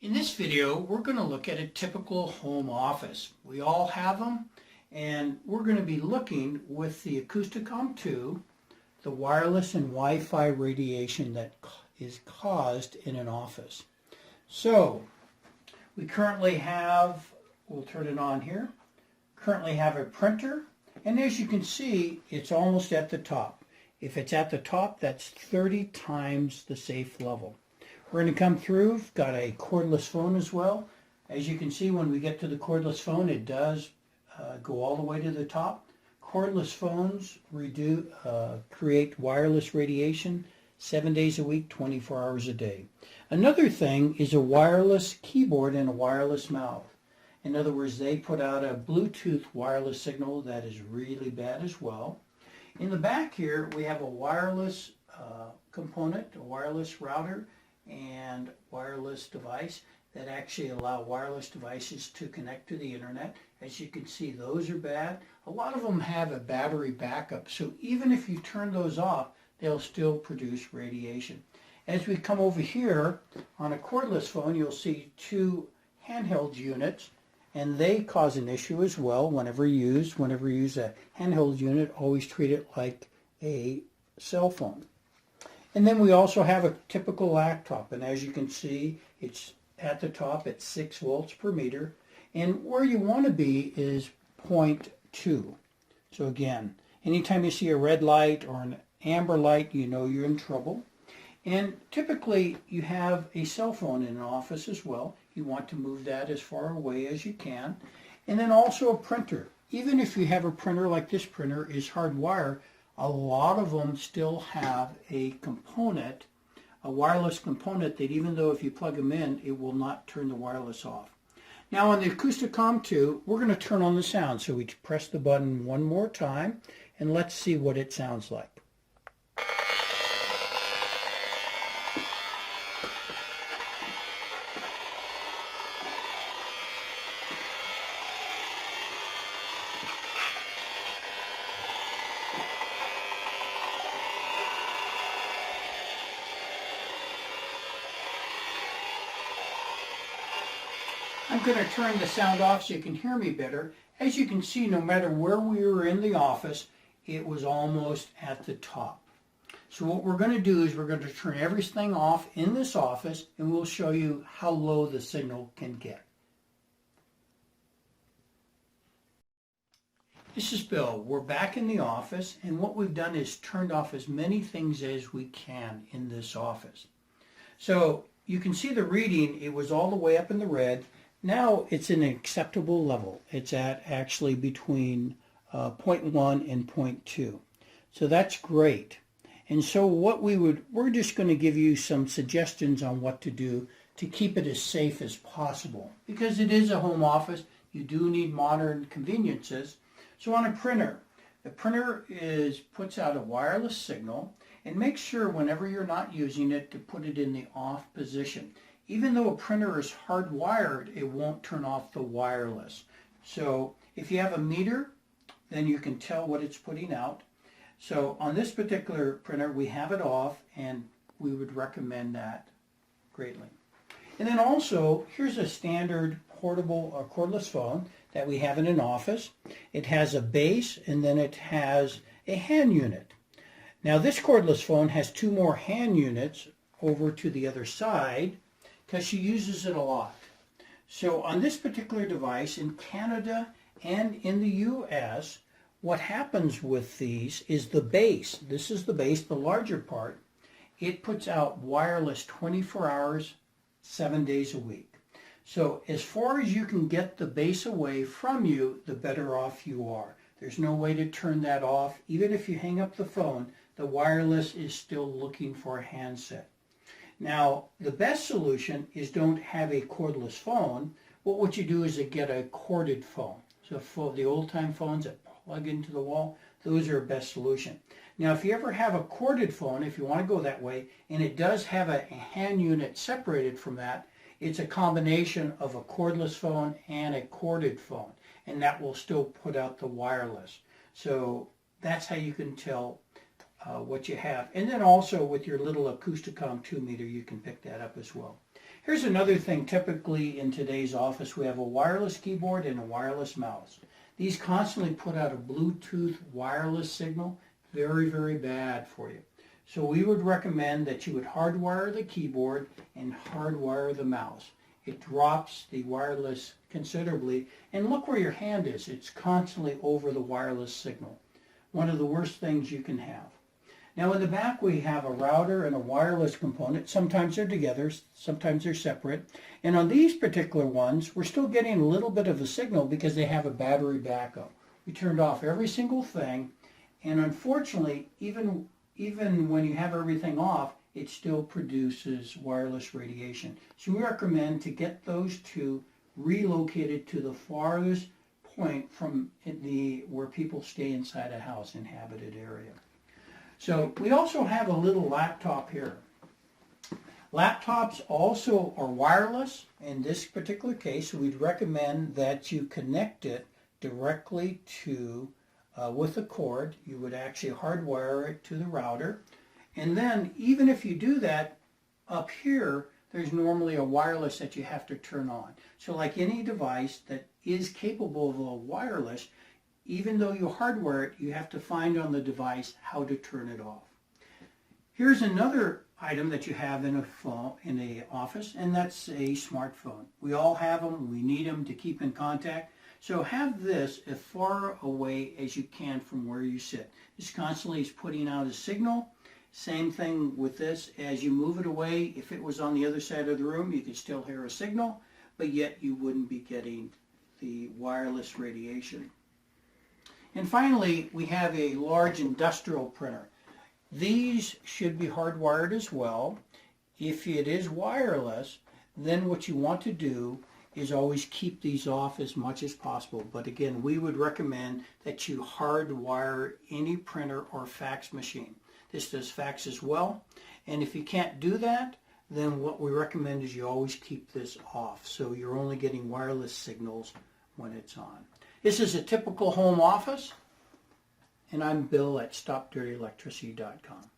In this video, we're going to look at a typical home office. We all have them, and we're going to be looking with the Acousticom 2, the wireless and Wi-Fi radiation that is caused in an office. So, we currently have, we'll turn it on here, currently have a printer, and as you can see, it's almost at the top. If it's at the top, that's 30 times the safe level. We're going to come through, we've got a cordless phone as well. As you can see, when we get to the cordless phone, it does go all the way to the top. Cordless phones create wireless radiation 7 days a week, 24 hours a day. Another thing is a wireless keyboard and a wireless mouse. In other words, they put out a Bluetooth wireless signal that is really bad as well. In the back here, we have a wireless component, a wireless router, and wireless device that actually allow wireless devices to connect to the internet. As you can see, those are bad. A lot of them have a battery backup, so even if you turn those off, they'll still produce radiation. As we come over here on a cordless phone, you'll see two handheld units, and they cause an issue as well. Whenever you use a handheld unit, always treat it like a cell phone. And then we also have a typical laptop, and as you can see, it's at the top at 6 volts per meter, and where you want to be is 0.2. So again, anytime you see a red light or an amber light, you know you're in trouble. And typically you have a cell phone in an office as well. You want to move that as far away as you can. And then also a printer. Even if you have a printer like this printer is hardwired, a lot of them still have a component, a wireless component, that even though if you plug them in, it will not turn the wireless off. Now on the Acousticom 2, we're going to turn on the sound. So we press the button one more time, and let's see what it sounds like. I'm going to turn the sound off so you can hear me better. As you can see, no matter where we were in the office, it was almost at the top. So what we're going to do is we're going to turn everything off in this office, and we'll show you how low the signal can get. This is Bill. We're back in the office, and what we've done is turned off as many things as we can in this office. So you can see the reading, it was all the way up in the red. Now it's an acceptable level. It's at actually between 0.1 and 0.2. So that's great. And so we're just going to give you some suggestions on what to do to keep it as safe as possible. Because it is a home office, you do need modern conveniences. So on a printer, the printer puts out a wireless signal, and make sure whenever you're not using it to put it in the off position. Even though a printer is hardwired, it won't turn off the wireless. So if you have a meter, then you can tell what it's putting out. So on this particular printer, we have it off, and we would recommend that greatly. And then also, here's a standard portable or cordless phone that we have in an office. It has a base, and then it has a hand unit. Now this cordless phone has two more hand units over to the other side because she uses it a lot. So on this particular device in Canada and in the US, what happens with these is the base. This is the base, the larger part. It puts out wireless 24 hours, 7 days a week. So as far as you can get the base away from you, the better off you are. There's no way to turn that off. Even if you hang up the phone, the wireless is still looking for a handset. Now, the best solution is don't have a cordless phone. What you do is to get a corded phone. So for the old-time phones that plug into the wall, those are a best solution. Now, if you ever have a corded phone, if you want to go that way, and it does have a hand unit separated from that, it's a combination of a cordless phone and a corded phone, and that will still put out the wireless. So that's how you can tell what you have. And then also with your little Acousticom 2 meter, you can pick that up as well. Here's another thing. Typically in today's office, we have a wireless keyboard and a wireless mouse. These constantly put out a Bluetooth wireless signal. Very, very bad for you. So we would recommend that you would hardwire the keyboard and hardwire the mouse. It drops the wireless considerably. And look where your hand is. It's constantly over the wireless signal. One of the worst things you can have. Now in the back we have a router and a wireless component. Sometimes they're together, sometimes they're separate. And on these particular ones, we're still getting a little bit of a signal because they have a battery backup. We turned off every single thing, and unfortunately, even when you have everything off, it still produces wireless radiation. So we recommend to get those two relocated to the farthest point from where people stay inside a house, inhabited area. So we also have a little laptop here. Laptops also are wireless. In this particular case, we'd recommend that you connect it directly to, with a cord. You would actually hardwire it to the router. And then even if you do that, up here, there's normally a wireless that you have to turn on. So like any device that is capable of a wireless, even though you hardwire it, you have to find on the device how to turn it off. Here's another item that you have in a phone, in an office, and that's a smartphone. We all have them. We need them to keep in contact. So have this as far away as you can from where you sit. This constantly is putting out a signal. Same thing with this. As you move it away, if it was on the other side of the room, you could still hear a signal, but yet you wouldn't be getting the wireless radiation. And finally, we have a large industrial printer. These should be hardwired as well. If it is wireless, then what you want to do is always keep these off as much as possible. But again, we would recommend that you hardwire any printer or fax machine. This does fax as well. And if you can't do that, then what we recommend is you always keep this off. So you're only getting wireless signals when it's on. This is a typical home office, and I'm Bill at StopDirtyElectricity.com.